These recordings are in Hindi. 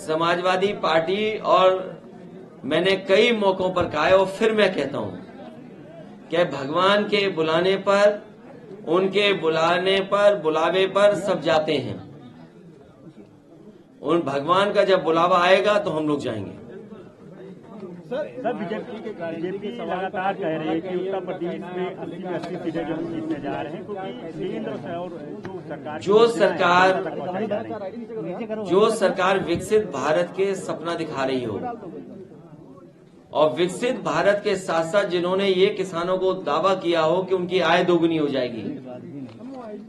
समाजवादी पार्टी, और मैंने कई मौकों पर कहा है और फिर मैं कहता हूं कि भगवान के बुलाने पर, उनके बुलावे पर सब जाते हैं। उन भगवान का जब बुलावा आएगा तो हम लोग जाएंगे। सर बीजेपी लगातार कह रही है कि उत्तर प्रदेश में 80 सीटें जो हम जीतने जा रहे हैं, क्योंकि केंद्र और जो सरकार विकसित भारत के सपना दिखा रही हो, और विकसित भारत के साथ साथ जिन्होंने ये किसानों को दावा किया हो कि उनकी आय दोगुनी हो जाएगी,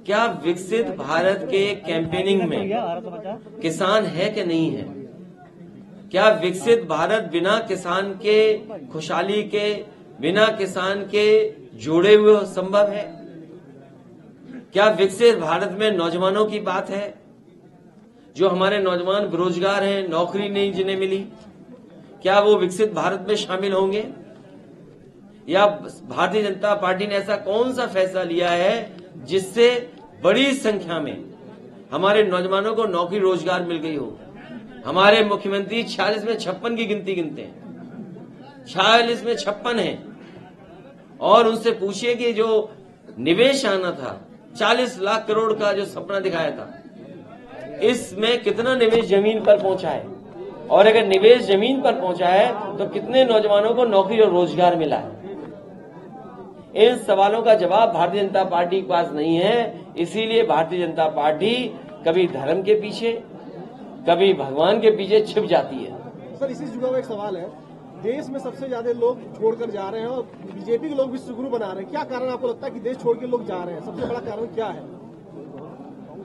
क्या विकसित भारत के कैंपेनिंग में किसान है कि नहीं है? क्या विकसित भारत बिना किसान के खुशहाली के, बिना किसान के जोड़े हुए संभव है? क्या विकसित भारत में नौजवानों की बात है? जो हमारे नौजवान बेरोजगार हैं, नौकरी नहीं जिन्हें मिली, क्या वो विकसित भारत में शामिल होंगे? या भारतीय जनता पार्टी ने ऐसा कौन सा फैसला लिया है जिससे बड़ी संख्या में हमारे नौजवानों को नौकरी रोजगार मिल गई हो? हमारे मुख्यमंत्री 46 में 56 की गिनती गिनते हैं, 46 में 56 है। और उनसे पूछिए कि जो निवेश आना था 40 लाख करोड़ का जो सपना दिखाया था, इसमें कितना निवेश जमीन पर पहुंचा है? और अगर निवेश जमीन पर पहुंचा है तो कितने नौजवानों को नौकरी और रोजगार मिला है? इन सवालों का जवाब भारतीय जनता पार्टी के पास नहीं है। इसीलिए भारतीय जनता पार्टी कभी धर्म के पीछे, कभी भगवान के पीछे छिप जाती है। सर, इसी से जुड़ा हुआ एक सवाल है, देश में सबसे ज्यादा लोग छोड़कर जा रहे हैं और बीजेपी के लोग विश्वगुरु बना रहे हैं। क्या कारण आपको लगता है कि देश छोड़ के लोग जा रहे हैं? सबसे बड़ा कारण क्या है?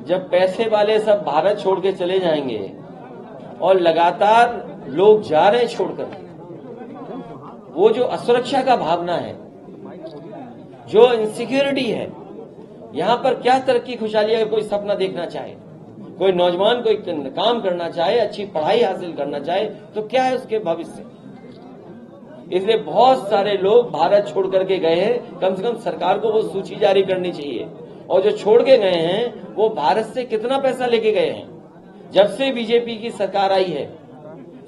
जब पैसे वाले सब भारत छोड़ के चले जाएंगे और लगातार लोग जा रहे हैं छोड़कर, वो जो असुरक्षा का भावना है, जो इनसिक्योरिटी है, यहाँ पर क्या तरक्की खुशहाली? अगर कोई सपना देखना चाहे, कोई नौजवान कोई काम करना चाहे, अच्छी पढ़ाई हासिल करना चाहे, तो क्या है उसके भविष्य? इसलिए बहुत सारे लोग भारत छोड़ करके गए हैं। कम से कम सरकार को वो सूची जारी करनी चाहिए, और जो छोड़ के गए हैं वो भारत से कितना पैसा लेके गए हैं। जब से बीजेपी की सरकार आई है,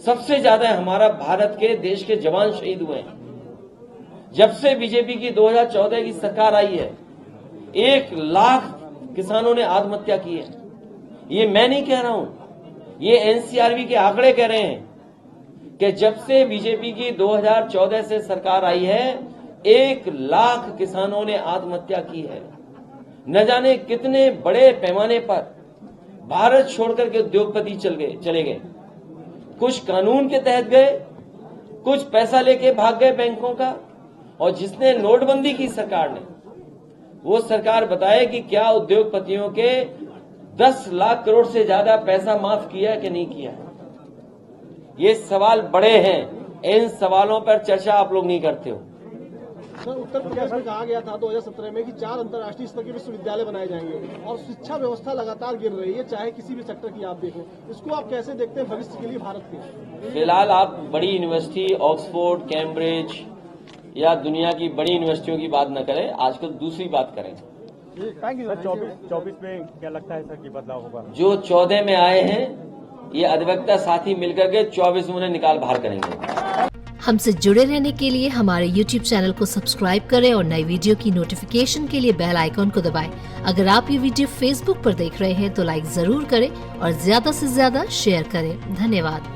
सबसे ज्यादा हमारा भारत के देश के जवान शहीद हुए हैं। जब से बीजेपी की 2014 की सरकार आई है, 1 लाख किसानों ने आत्महत्या की है। ये मैं नहीं कह रहा हूं, ये एनसीआरबी के आंकड़े कह रहे हैं कि जब से बीजेपी की 2014 से सरकार आई है, 1 लाख किसानों ने आत्महत्या की है। न जाने कितने बड़े पैमाने पर भारत छोड़कर के उद्योगपति चले गए। कुछ कानून के तहत गए, कुछ पैसा लेके भाग गए बैंकों का। और जिसने नोटबंदी की सरकार ने, वो सरकार बताए कि क्या उद्योगपतियों के 10 लाख करोड़ से ज्यादा पैसा माफ किया कि नहीं किया? ये सवाल बड़े हैं, इन सवालों पर चर्चा आप लोग नहीं करते हो। सर, उत्तर प्रदेश में कहा गया था 2017 में कि 4 अंतर्राष्ट्रीय स्तर के विश्वविद्यालय बनाए जाएंगे, और शिक्षा व्यवस्था लगातार गिर रही है, चाहे किसी भी सेक्टर की आप देखें। इसको आप कैसे देखते हैं भविष्य के लिए भारत के? फिलहाल आप बड़ी यूनिवर्सिटी, ऑक्सफोर्ड, कैम्ब्रिज या दुनिया की बड़ी यूनिवर्सिटियों की बात न करें, आजकल दूसरी बात करें। 24 में क्या लगता है सर कि बदलाव होगा? जो 14 में आए हैं, ये अधिवक्ता साथी मिलकर के 24 में उन्हें निकाल बाहर करेंगे। हमसे जुड़े रहने के लिए हमारे YouTube चैनल को सब्सक्राइब करें और नई वीडियो की नोटिफिकेशन के लिए बेल आइकॉन को दबाएं। अगर आप ये वीडियो Facebook पर देख रहे हैं तो लाइक जरूर करें और ज्यादा से ज्यादा शेयर करें। धन्यवाद।